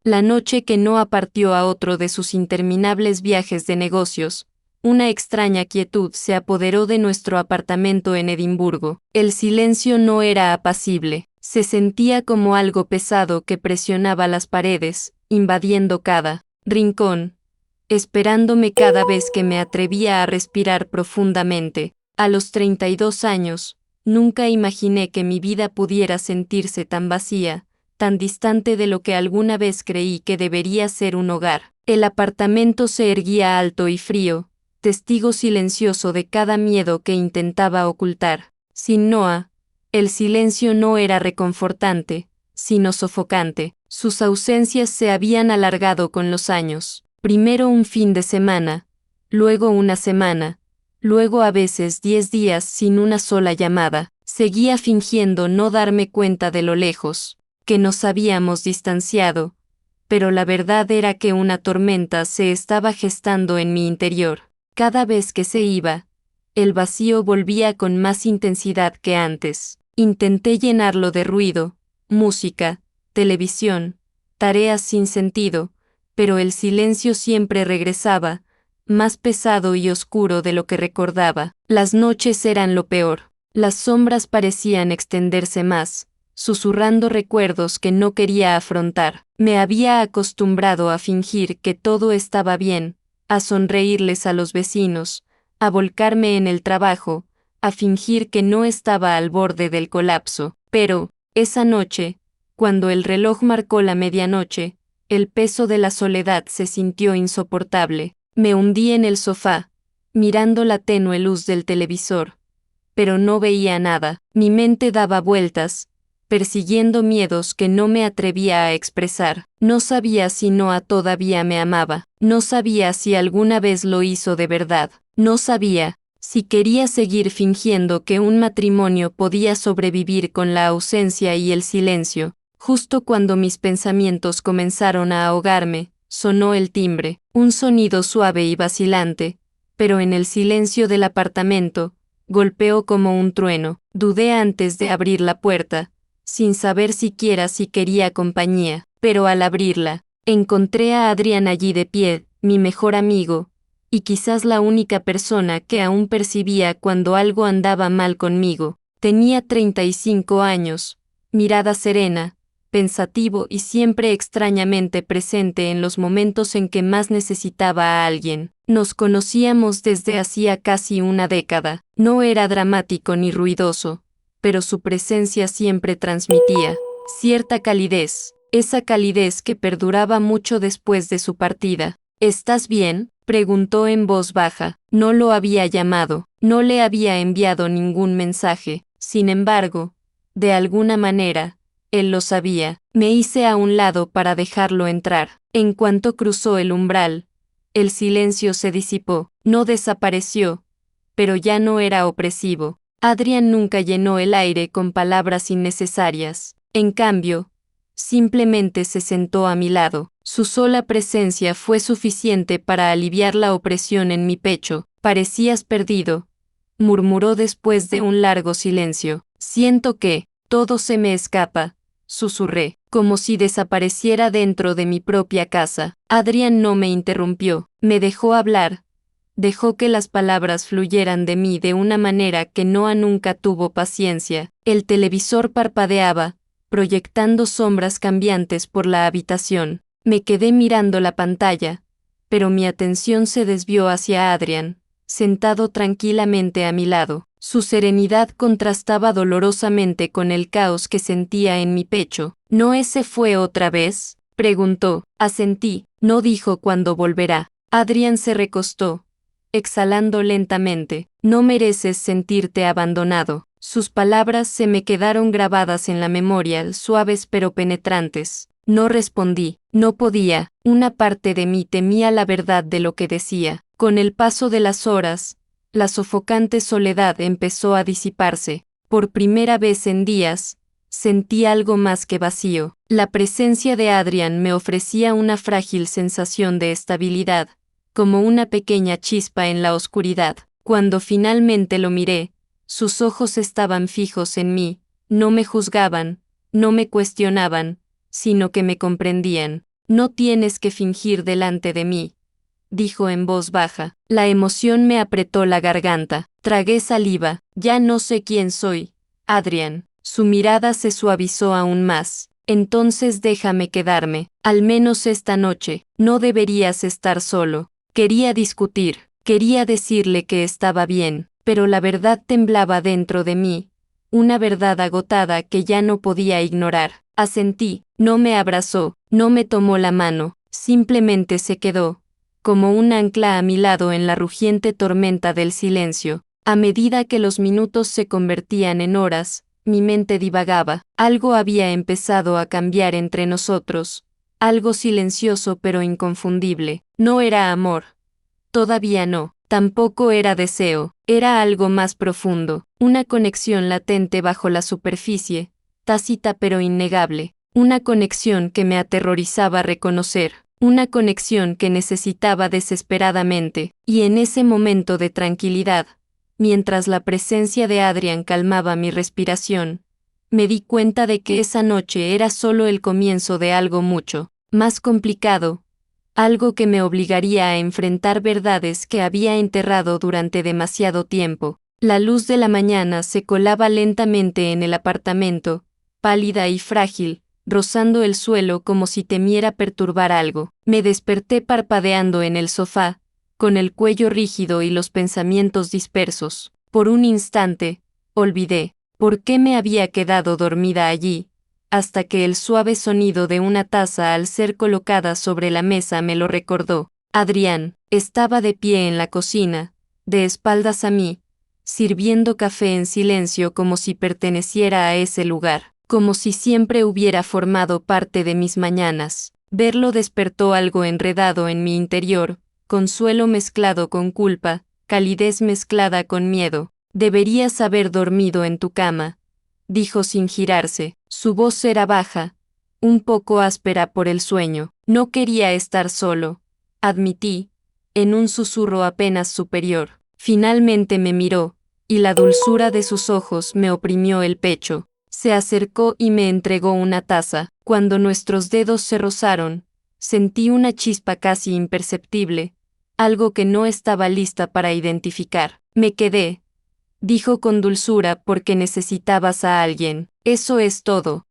La noche que Noah partió a otro de sus interminables viajes de negocios, una extraña quietud se apoderó de nuestro apartamento en Edimburgo. El silencio no era apacible, se sentía como algo pesado que presionaba las paredes, invadiendo cada rincón, esperándome cada vez que me atrevía a respirar profundamente. A los 32 años, nunca imaginé que mi vida pudiera sentirse tan vacía, tan distante de lo que alguna vez creí que debería ser un hogar. El apartamento se erguía alto y frío, testigo silencioso de cada miedo que intentaba ocultar. Sin Noah, el silencio no era reconfortante, sino sofocante. Sus ausencias se habían alargado con los años. Primero un fin de semana, luego una semana, luego a veces 10 días sin una sola llamada. Seguía fingiendo no darme cuenta de lo lejos que nos habíamos distanciado, pero la verdad era que una tormenta se estaba gestando en mi interior. Cada vez que se iba, el vacío volvía con más intensidad que antes. Intenté llenarlo de ruido, música, televisión, tareas sin sentido, pero el silencio siempre regresaba, más pesado y oscuro de lo que recordaba. Las noches eran lo peor. Las sombras parecían extenderse más, susurrando recuerdos que no quería afrontar. Me había acostumbrado a fingir que todo estaba bien, a sonreírles a los vecinos, a volcarme en el trabajo, a fingir que no estaba al borde del colapso. Pero, esa noche, cuando el reloj marcó la medianoche, el peso de la soledad se sintió insoportable. Me hundí en el sofá, mirando la tenue luz del televisor, pero no veía nada. Mi mente daba vueltas, persiguiendo miedos que no me atrevía a expresar. No sabía si Noah todavía me amaba. No sabía si alguna vez lo hizo de verdad. No sabía si quería seguir fingiendo que un matrimonio podía sobrevivir con la ausencia y el silencio. Justo cuando mis pensamientos comenzaron a ahogarme, sonó el timbre, un sonido suave y vacilante, pero en el silencio del apartamento, golpeó como un trueno. Dudé antes de abrir la puerta, sin saber siquiera si quería compañía, pero al abrirla, encontré a Adrian allí de pie, mi mejor amigo, y quizás la única persona que aún percibía cuando algo andaba mal conmigo. Tenía 35 años, mirada serena, pensativo y siempre extrañamente presente en los momentos en que más necesitaba a alguien. Nos conocíamos desde hacía casi una década. No era dramático ni ruidoso, pero su presencia siempre transmitía cierta calidez, esa calidez que perduraba mucho después de su partida. ¿Estás bien?, preguntó en voz baja. No lo había llamado, no le había enviado ningún mensaje. Sin embargo, de alguna manera, él lo sabía. Me hice a un lado para dejarlo entrar. En cuanto cruzó el umbral, el silencio se disipó. No desapareció, pero ya no era opresivo. Adrian nunca llenó el aire con palabras innecesarias. En cambio, simplemente se sentó a mi lado. Su sola presencia fue suficiente para aliviar la opresión en mi pecho. Parecías perdido, murmuró después de un largo silencio. Siento que todo se me escapa, susurré, como si desapareciera dentro de mi propia casa. Adrian no me interrumpió, me dejó hablar. Dejó que las palabras fluyeran de mí de una manera que Noah nunca tuvo paciencia. El televisor parpadeaba, proyectando sombras cambiantes por la habitación. Me quedé mirando la pantalla, pero mi atención se desvió hacia Adrian, sentado tranquilamente a mi lado. Su serenidad contrastaba dolorosamente con el caos que sentía en mi pecho. ¿No se fue otra vez?, preguntó. Asentí. No dijo cuándo volverá. Adrian se recostó, exhalando lentamente. No mereces sentirte abandonado. Sus palabras se me quedaron grabadas en la memoria, suaves pero penetrantes. No respondí. No podía. Una parte de mí temía la verdad de lo que decía. Con el paso de las horas, la sofocante soledad empezó a disiparse. Por primera vez en días, sentí algo más que vacío. La presencia de Adrian me ofrecía una frágil sensación de estabilidad, como una pequeña chispa en la oscuridad. Cuando finalmente lo miré, sus ojos estaban fijos en mí, no me juzgaban, no me cuestionaban, sino que me comprendían. No tienes que fingir delante de mí, dijo en voz baja. La emoción me apretó la garganta. Tragué saliva. Ya no sé quién soy, Adrian. Su mirada se suavizó aún más. Entonces déjame quedarme, al menos esta noche. No deberías estar solo. Quería discutir, quería decirle que estaba bien, pero la verdad temblaba dentro de mí. Una verdad agotada que ya no podía ignorar. Asentí, no me abrazó, no me tomó la mano, simplemente se quedó, como un ancla a mi lado en la rugiente tormenta del silencio. A medida que los minutos se convertían en horas, mi mente divagaba. Algo había empezado a cambiar entre nosotros, algo silencioso pero inconfundible. No era amor. Todavía no. Tampoco era deseo. Era algo más profundo, una conexión latente bajo la superficie, tácita pero innegable, una conexión que me aterrorizaba reconocer. Una conexión que necesitaba desesperadamente, y en ese momento de tranquilidad, mientras la presencia de Adrian calmaba mi respiración, me di cuenta de que esa noche era solo el comienzo de algo mucho más complicado, algo que me obligaría a enfrentar verdades que había enterrado durante demasiado tiempo. La luz de la mañana se colaba lentamente en el apartamento, pálida y frágil, rozando el suelo como si temiera perturbar algo. Me desperté parpadeando en el sofá, con el cuello rígido y los pensamientos dispersos. Por un instante, olvidé por qué me había quedado dormida allí, hasta que el suave sonido de una taza al ser colocada sobre la mesa me lo recordó. Adrián estaba de pie en la cocina, de espaldas a mí, sirviendo café en silencio como si perteneciera a ese lugar, como si siempre hubiera formado parte de mis mañanas. Verlo despertó algo enredado en mi interior, consuelo mezclado con culpa, calidez mezclada con miedo. Deberías haber dormido en tu cama, dijo sin girarse. Su voz era baja, un poco áspera por el sueño. No quería estar solo, admití, en un susurro apenas superior. Finalmente me miró, y la dulzura de sus ojos me oprimió el pecho. Se acercó y me entregó una taza. Cuando nuestros dedos se rozaron, sentí una chispa casi imperceptible, algo que no estaba lista para identificar. Me quedé, dijo con dulzura, porque necesitabas a alguien. Eso es todo,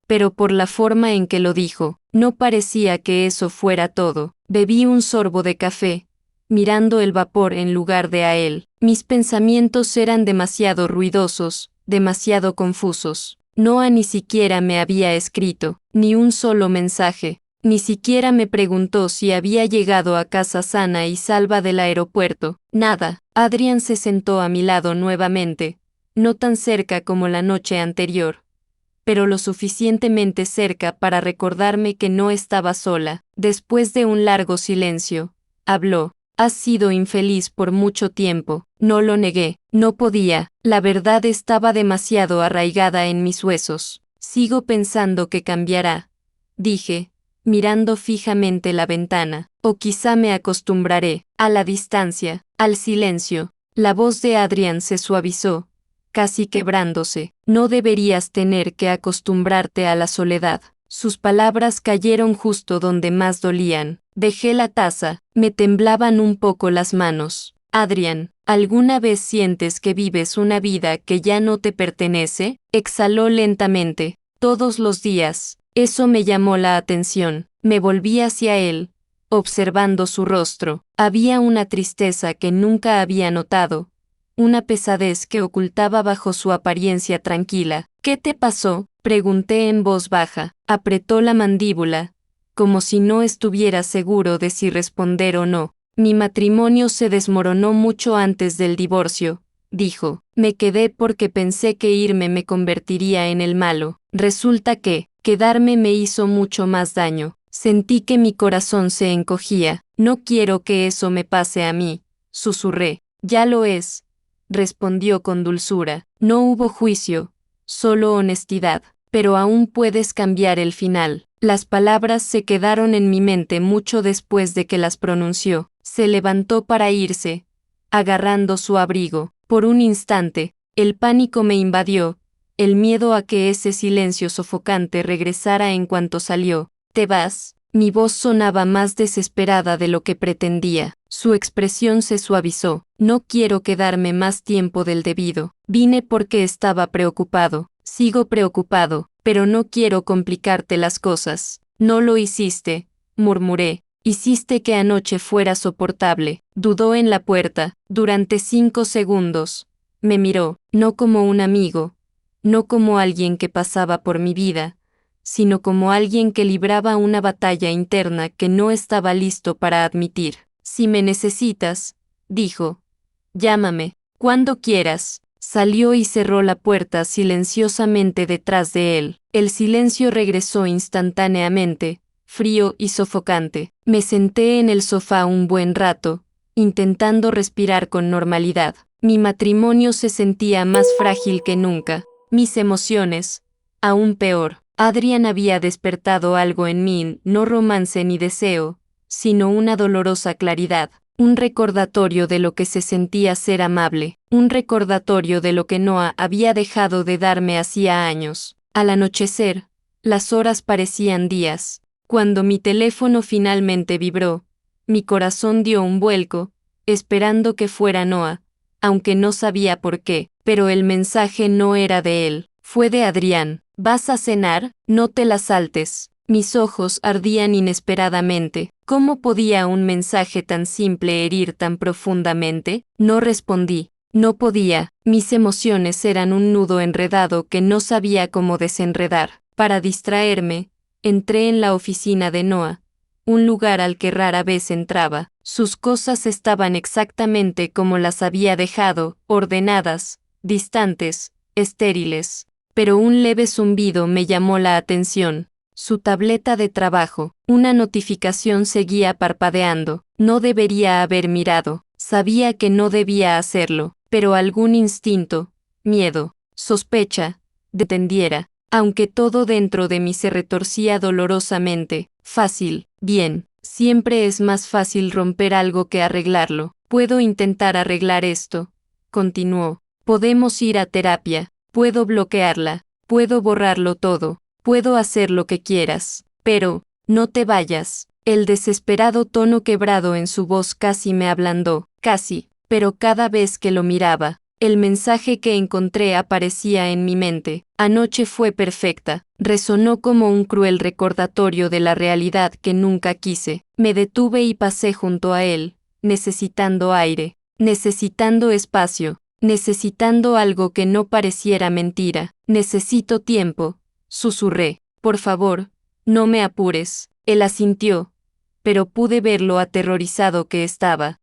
pero por la forma en que lo dijo, no parecía que eso fuera todo. Bebí un sorbo de café, mirando el vapor en lugar de a él. Mis pensamientos eran demasiado ruidosos, demasiado confusos. Noah ni siquiera me había escrito, ni un solo mensaje. Ni siquiera me preguntó si había llegado a casa sana y salva del aeropuerto. Nada. Adrian se sentó a mi lado nuevamente, no tan cerca como la noche anterior, pero lo suficientemente cerca para recordarme que no estaba sola. Después de un largo silencio, habló. Has sido infeliz por mucho tiempo. No lo negué. No podía. La verdad estaba demasiado arraigada en mis huesos. Sigo pensando que cambiará, dije, mirando fijamente la ventana. O quizá me acostumbraré a la distancia, al silencio. La voz de Adrian se suavizó, casi quebrándose. No deberías tener que acostumbrarte a la soledad. Sus palabras cayeron justo donde más dolían. Dejé la taza, me temblaban un poco las manos. Adrian, ¿alguna vez sientes que vives una vida que ya no te pertenece? Exhaló lentamente. Todos los días. Eso me llamó la atención. Me volví hacia él, observando su rostro. Había una tristeza que nunca había notado, una pesadez que ocultaba bajo su apariencia tranquila. ¿Qué te pasó?, pregunté en voz baja. Apretó la mandíbula, como si no estuviera seguro de si responder o no. Mi matrimonio se desmoronó mucho antes del divorcio, dijo. Me quedé porque pensé que irme me convertiría en el malo. Resulta que, quedarme me hizo mucho más daño. Sentí que mi corazón se encogía. No quiero que eso me pase a mí, susurré. Ya lo es, respondió con dulzura. No hubo juicio, solo honestidad. Pero aún puedes cambiar el final. Las palabras se quedaron en mi mente mucho después de que las pronunció. Se levantó para irse, agarrando su abrigo. Por un instante, el pánico me invadió, el miedo a que ese silencio sofocante regresara en cuanto salió. ¿Te vas? Mi voz sonaba más desesperada de lo que pretendía. Su expresión se suavizó. No quiero quedarme más tiempo del debido. Vine porque estaba preocupado. Sigo preocupado, pero no quiero complicarte las cosas. No lo hiciste, murmuré. Hiciste que anoche fuera soportable. Dudó en la puerta, durante 5 segundos. Me miró, no como un amigo, no como alguien que pasaba por mi vida, sino como alguien que libraba una batalla interna que no estaba listo para admitir. Si me necesitas, dijo, llámame, cuando quieras. Salió y cerró la puerta silenciosamente detrás de él. El silencio regresó instantáneamente, frío y sofocante. Me senté en el sofá un buen rato, intentando respirar con normalidad. Mi matrimonio se sentía más frágil que nunca. Mis emociones, aún peor. Adrián había despertado algo en mí, no romance ni deseo, sino una dolorosa claridad. Un recordatorio de lo que se sentía ser amable, un recordatorio de lo que Noah había dejado de darme hacía años. Al anochecer, las horas parecían días. Cuando mi teléfono finalmente vibró, mi corazón dio un vuelco, esperando que fuera Noah, aunque no sabía por qué, pero el mensaje no era de él, fue de Adrián. ¿Vas a cenar? No te la saltes. Mis ojos ardían inesperadamente. ¿Cómo podía un mensaje tan simple herir tan profundamente? No respondí. No podía. Mis emociones eran un nudo enredado que no sabía cómo desenredar. Para distraerme, entré en la oficina de Noah, un lugar al que rara vez entraba. Sus cosas estaban exactamente como las había dejado, ordenadas, distantes, estériles. Pero un leve zumbido me llamó la atención. Su tableta de trabajo. Una notificación seguía parpadeando. No debería haber mirado. Sabía que no debía hacerlo, pero algún instinto, miedo, sospecha, detendiera, aunque todo dentro de mí se retorcía dolorosamente. Fácil, bien, siempre es más fácil romper algo que arreglarlo. Puedo intentar arreglar esto, continuó. Podemos ir a terapia, puedo bloquearla, puedo borrarlo todo. Puedo hacer lo que quieras, pero, no te vayas. El desesperado tono quebrado en su voz casi me ablandó, casi, pero cada vez que lo miraba, el mensaje que encontré aparecía en mi mente. Anoche fue perfecta, resonó como un cruel recordatorio de la realidad que nunca quise. Me detuve y pasé junto a él, necesitando aire, necesitando espacio, necesitando algo que no pareciera mentira. Necesito tiempo. Susurré, por favor, no me apures. Él asintió, pero pude ver lo aterrorizado que estaba.